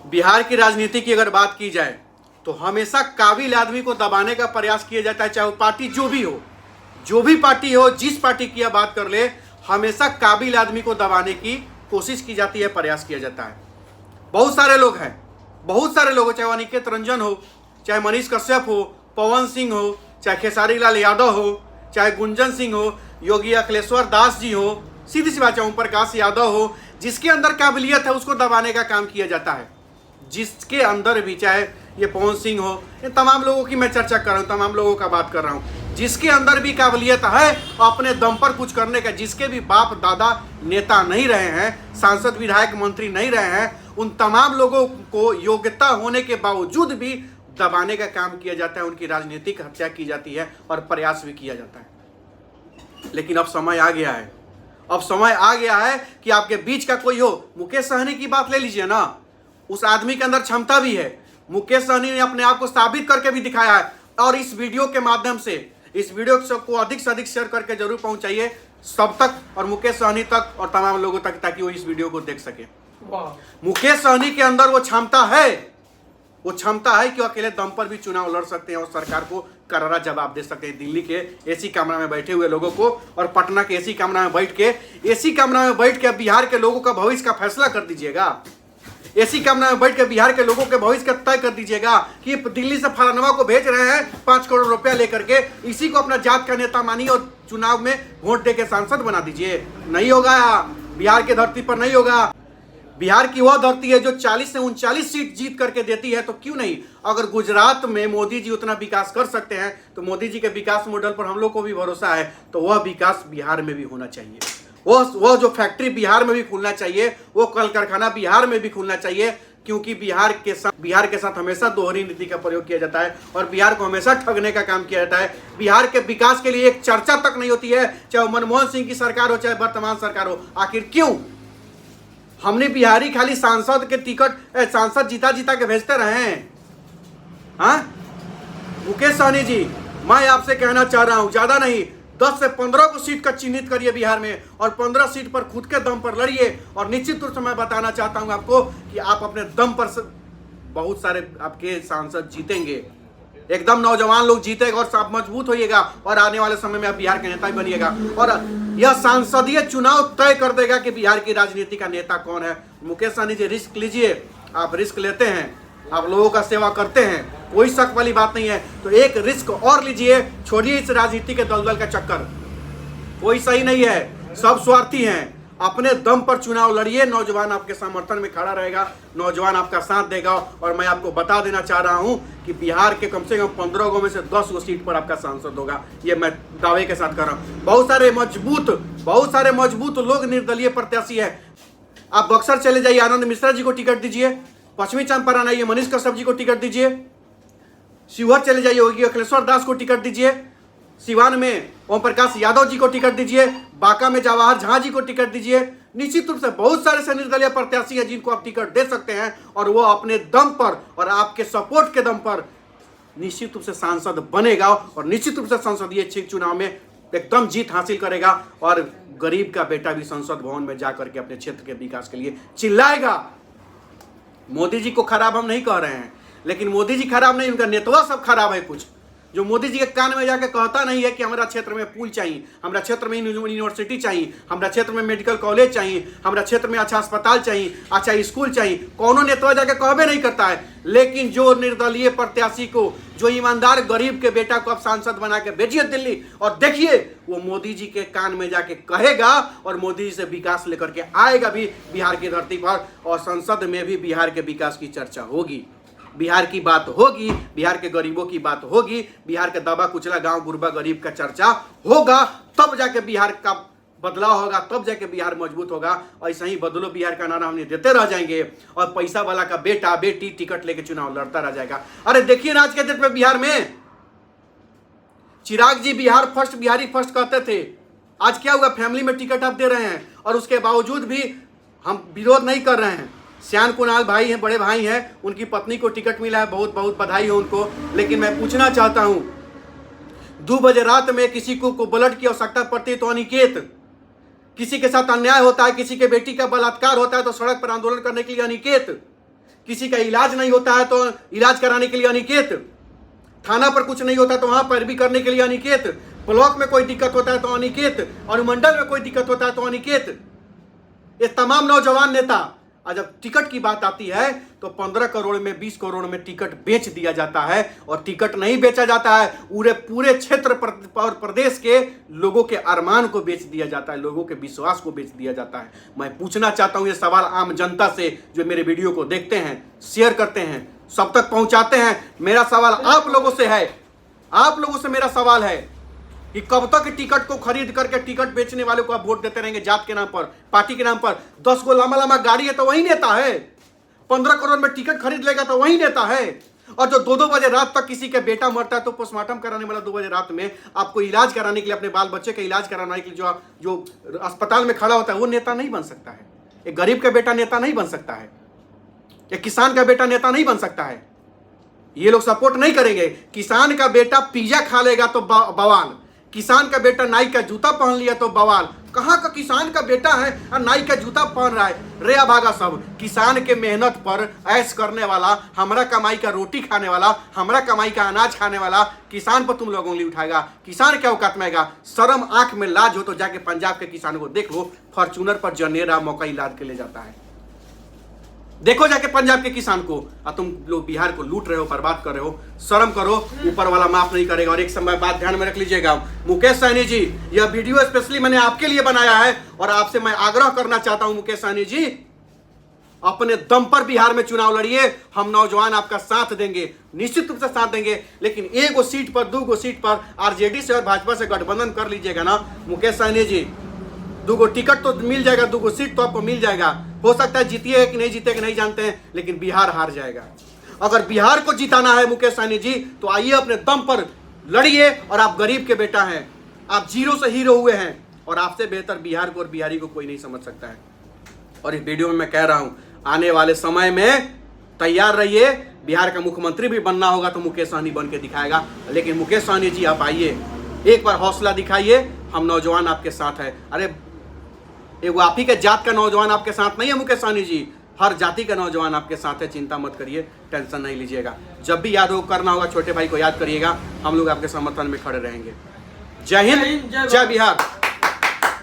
बिहार की राजनीति की अगर बात की जाए तो हमेशा काबिल आदमी को दबाने का प्रयास किया जाता है, चाहे वो पार्टी जो भी पार्टी हो, जिस पार्टी की बात कर ले, हमेशा काबिल आदमी को दबाने की कोशिश की जाती है, प्रयास किया जाता है। बहुत सारे लोग हैं, चाहे अनिकेत रंजन हो, चाहे मनीष कश्यप हो, पवन सिंह हो, चाहे खेसारी लाल यादव हो, चाहे गुंजन सिंह हो, योगी अखिलेश्वर दास जी हो, सीधी सी बात, चाहे ओम प्रकाश यादव हो, जिसके अंदर काबिलियत है उसको दबाने का काम किया जाता है। जिसके अंदर भी, चाहे ये पवन सिंह हो, इन तमाम लोगों की मैं चर्चा कर रहा हूँ, तमाम लोगों का बात कर रहा हूँ, जिसके अंदर भी काबिलियत है अपने दम पर कुछ करने का, जिसके भी बाप दादा नेता नहीं रहे हैं, सांसद विधायक मंत्री नहीं रहे हैं, उन तमाम लोगों को योग्यता होने के बावजूद भी दबाने का काम किया जाता है, उनकी राजनीतिक हत्या की जाती है और प्रयास भी किया जाता है। लेकिन अब समय आ गया है, कि आपके बीच का कोई हो। मुकेश सहनी की बात ले लीजिए ना, उस आदमी के अंदर क्षमता भी है। मुकेश सहनी ने अपने आप को साबित करके भी दिखाया है, और इस वीडियो के माध्यम से, इस वीडियो को अधिक से अधिक शेयर करके जरूर पहुंचाइए सब तक, और मुकेश सहनी तक और तमाम लोगों तक, ताकि वो इस वीडियो को देख सके। मुकेश सहनी के अंदर वो क्षमता है कि वो अकेले दम पर भी चुनाव लड़ सकते हैं और सरकार को करारा जवाब दे सकते हैं। दिल्ली के एसी कमरा में बैठे हुए लोगों को और पटना के एसी कमरा में बैठ के बिहार के लोगों का भविष्य का फैसला कर दीजिएगा। एसी कमरा में बैठ के बिहार के लोगों के भविष्य का तय कर दीजिएगा कि दिल्ली से फलानवा को भेज रहे हैं 5 करोड़ रुपया लेकर के, इसी को अपना जात का नेता मानिए और चुनाव में वोट दे के सांसद बना दीजिए। नहीं होगा, बिहार के धरती पर नहीं होगा। बिहार की वह धरती है जो 40 से 39 सीट जीत करके देती है, तो क्यों नहीं। अगर गुजरात में मोदी जी उतना विकास कर सकते हैं तो मोदी जी के विकास मॉडल पर हम लोग को भी भरोसा है, तो वह विकास बिहार में भी होना चाहिए। वह जो फैक्ट्री बिहार में भी खुलना चाहिए, वो कल कारखाना बिहार में भी खुलना चाहिए, क्योंकि बिहार के साथ हमेशा दोहरी नीति का प्रयोग किया जाता है और बिहार को हमेशा ठगने का काम किया जाता है। बिहार के विकास के लिए एक चर्चा तक नहीं होती है, चाहे मनमोहन सिंह की सरकार हो, चाहे वर्तमान सरकार हो। आखिर क्यों? हमने बिहारी खाली सांसद के टिकट, सांसद जीता के भेजते रहे हैं। हाँ मुकेश सहनी जी, मैं आपसे कहना चाह रहा हूं, ज्यादा नहीं, 10 से 15 को सीट का चिन्हित करिए बिहार में और 15 सीट पर खुद के दम पर लड़िए। और निश्चित रूप से मैं बताना चाहता हूं आपको कि आप अपने दम पर बहुत सारे आपके सांसद जीतेंगे। एकदम नौजवान लोग जीतेगा और आप मजबूत होइएगा और आने वाले समय में आप बिहार के नेता भी बनिएगा, और यह सांसदीय चुनाव तय कर देगा कि बिहार की राजनीति का नेता कौन है। मुकेश सहनी जी, रिस्क लीजिए, आप रिस्क लेते हैं, आप लोगों का सेवा करते हैं, कोई शक वाली बात नहीं है, तो एक रिस्क और लीजिए, छोड़िए इस राजनीति के दलदल का चक्कर, कोई सही नहीं है, सब स्वार्थी हैं। अपने दम पर चुनाव लड़िए, नौजवान आपके समर्थन में खड़ा रहेगा, नौजवान आपका साथ देगा। और मैं आपको बता देना चाह रहा हूं कि बिहार के कम से कम 15 गो में से 10 गो सीट पर आपका सांसद होगा, ये मैं दावे के साथ कर रहा हूं। बहुत सारे मजबूत लोग निर्दलीय प्रत्याशी है। आप बक्सर चले जाइए, आनंद मिश्रा जी को टिकट दीजिए। पश्चिमी चंपारण आइए, मनीष कश्यप जी को टिकट दीजिए। शिवहर चले जाइए, योगी अखिलेश्वर दास को टिकट दीजिए। सिवान में ओम प्रकाश यादव जी को टिकट दीजिए। बांका में जवाहर झा जी को टिकट दीजिए। निश्चित रूप से बहुत सारे से निर्दलीय प्रत्याशी हैं जिनको आप टिकट दे सकते हैं, और वो अपने दम पर और आपके सपोर्ट के दम पर निश्चित रूप से सांसद बनेगा और निश्चित रूप से संसदीय चुनाव में एकदम जीत हासिल करेगा। और गरीब का बेटा भी संसद भवन में जाकर के अपने क्षेत्र के विकास के लिए चिल्लाएगा। मोदी जी को खराब हम नहीं कह रहे हैं, लेकिन मोदी जी खराब नहीं, उनका नेतवा सब खराब है। कुछ जो मोदी जी के कान में जाके कहता नहीं है कि हमारा क्षेत्र में पुल चाहिए, हमारा क्षेत्र में यूनिवर्सिटी चाहिए, हमारा क्षेत्र में मेडिकल कॉलेज चाहिए, हमारा क्षेत्र में अच्छा अस्पताल चाहिए, अच्छा स्कूल चाहिए, कौनो नेता जाके कहबे नहीं करता है। लेकिन जो निर्दलीय प्रत्याशी को, जो ईमानदार गरीब के बेटा को आप सांसद बना के भेजिए दिल्ली, और देखिए वो मोदी जी के कान में जाके कहेगा और मोदी जी से विकास लेकर के आएगा भी बिहार की धरती पर, और संसद में भी बिहार के विकास की चर्चा होगी, बिहार की बात होगी, बिहार के गरीबों की बात होगी, बिहार के दबा कुचला गांव गुरबा गरीब का चर्चा होगा। तब जाके बिहार का बदलाव होगा, तब जाके बिहार मजबूत होगा। ऐसा ही बदलो बिहार का नारा हमने देते रह जाएंगे और पैसा वाला का बेटा बेटी टिकट लेके चुनाव लड़ता रह जाएगा। अरे देखिए ना, आज के डेट में बिहार में चिराग जी बिहार फर्स्ट, बिहारी फर्स्ट कहते थे, आज क्या हुआ? फैमिली में टिकट आप दे रहे हैं और उसके बावजूद भी हम विरोध नहीं कर रहे हैं। श्याम कुणाल भाई हैं, बड़े भाई हैं, उनकी पत्नी को टिकट मिला है, बहुत बहुत बधाई हो उनको। लेकिन मैं पूछना चाहता हूं, 2 बजे रात में किसी को ब्लड की आवश्यकता पड़ती है तो अनिकेत, किसी के साथ अन्याय होता है, किसी के बेटी का बलात्कार होता है तो सड़क पर आंदोलन करने के लिए अनिकेत, किसी का इलाज नहीं होता है तो इलाज कराने के लिए अनिकेत, थाना पर कुछ नहीं होता तो वहां पैरवी करने के लिए अनिकेत, ब्लॉक में कोई दिक्कत होता है तो अनिकेत, अनुमंडल में कोई दिक्कत होता है तो अनिकेत। ये तमाम नौजवान नेता, और जब टिकट की बात आती है तो 15 करोड़ में 20 करोड़ में टिकट बेच दिया जाता है। और टिकट नहीं बेचा जाता है, पूरे क्षेत्र और प्रदेश के लोगों के अरमान को बेच दिया जाता है, लोगों के विश्वास को बेच दिया जाता है। मैं पूछना चाहता हूं ये सवाल आम जनता से, जो मेरे वीडियो को देखते हैं, शेयर करते हैं, सब तक पहुंचाते हैं। मेरा सवाल आप लोगों से है, आप लोगों से मेरा सवाल है कि कब तक टिकट को खरीद करके टिकट बेचने वालों को आप वोट देते रहेंगे? जात के नाम पर, पार्टी के नाम पर। 10 गो लंबा लंबा गाड़ी है तो वही नेता है, 15 करोड़ में टिकट खरीद लेगा तो वही नेता है। और जो 2-2 बजे रात तक किसी के बेटा मरता है तो पोस्टमार्टम कराने वाला 2 बजे रात में आपको इलाज कराने के लिए, अपने बाल बच्चे का इलाज कराने के लिए जो अस्पताल में खड़ा होता है, वो नेता नहीं बन सकता है। एक गरीब का बेटा नेता नहीं बन सकता है, एक किसान का बेटा नेता नहीं बन सकता है। ये लोग सपोर्ट नहीं करेंगे। किसान का बेटा पिज्जा खा लेगा तो बवाल, किसान का बेटा नाई का जूता पहन लिया तो बवाल। कहाँ का किसान का बेटा है और नाई का जूता पहन रहा है? रे अभागा सब। किसान के मेहनत पर ऐश करने वाला, हमरा कमाई का रोटी खाने वाला, हमरा कमाई का अनाज खाने वाला किसान पर तुम लोगों उंगली उठाएगा? किसान क्या औकात में आएगा? शर्म आंख में लाज हो तो जाके पंजाब के किसानों को देख लो, फॉर्चूनर पर जनेरा मकई लाद के ले जाता है। देखो जाके पंजाब के किसान को, और तुम लोग बिहार को लूट रहे हो, बर्बाद कर रहे हो। शर्म करो, ऊपर वाला माफ नहीं करेगा। और एक समय बात ध्यान में रख लीजिएगा, मुकेश सहनी जी, यह वीडियो स्पेशली मैंने आपके लिए बनाया है और आपसे मैं आग्रह करना चाहता हूं, मुकेश सहनी जी, अपने दम पर बिहार में चुनाव लड़िए। हम नौजवान आपका साथ देंगे, निश्चित रूप से साथ देंगे। लेकिन 1 सीट पर, 2 सीट पर आरजेडी से और भाजपा से गठबंधन कर लीजिएगा ना मुकेश सहनी जी, 2 टिकट तो मिल जाएगा, 2 सीट तो आपको मिल जाएगा। हो सकता है जीतिए कि नहीं जीते कि नहीं जानते हैं, लेकिन बिहार हार जाएगा। अगर बिहार को जिताना है मुकेश सहनी जी, तो आइए अपने दम पर लड़िए। और आप गरीब के बेटा हैं, आप जीरो से हीरो हुए हैं, और आपसे बेहतर बिहार को और बिहारी को कोई नहीं समझ सकता है। और इस वीडियो में मैं कह रहा हूं, आने वाले समय में तैयार रहिए। बिहार का मुख्यमंत्री भी बनना होगा तो मुकेश सहनी बन के दिखाएगा। लेकिन मुकेश सहनी जी, आप आइए, एक बार हौसला दिखाइए, हम नौजवान आपके साथ है। अरे एगो आप ही के जात का नौजवान आपके साथ नहीं है मुकेश सहनी जी, हर जाति का नौजवान आपके साथ है। चिंता मत करिए, टेंशन नहीं लीजिएगा। जब भी याद हो करना होगा, छोटे भाई को याद करिएगा, हम लोग आपके समर्थन में खड़े रहेंगे। जय हिंद, जय बिहार।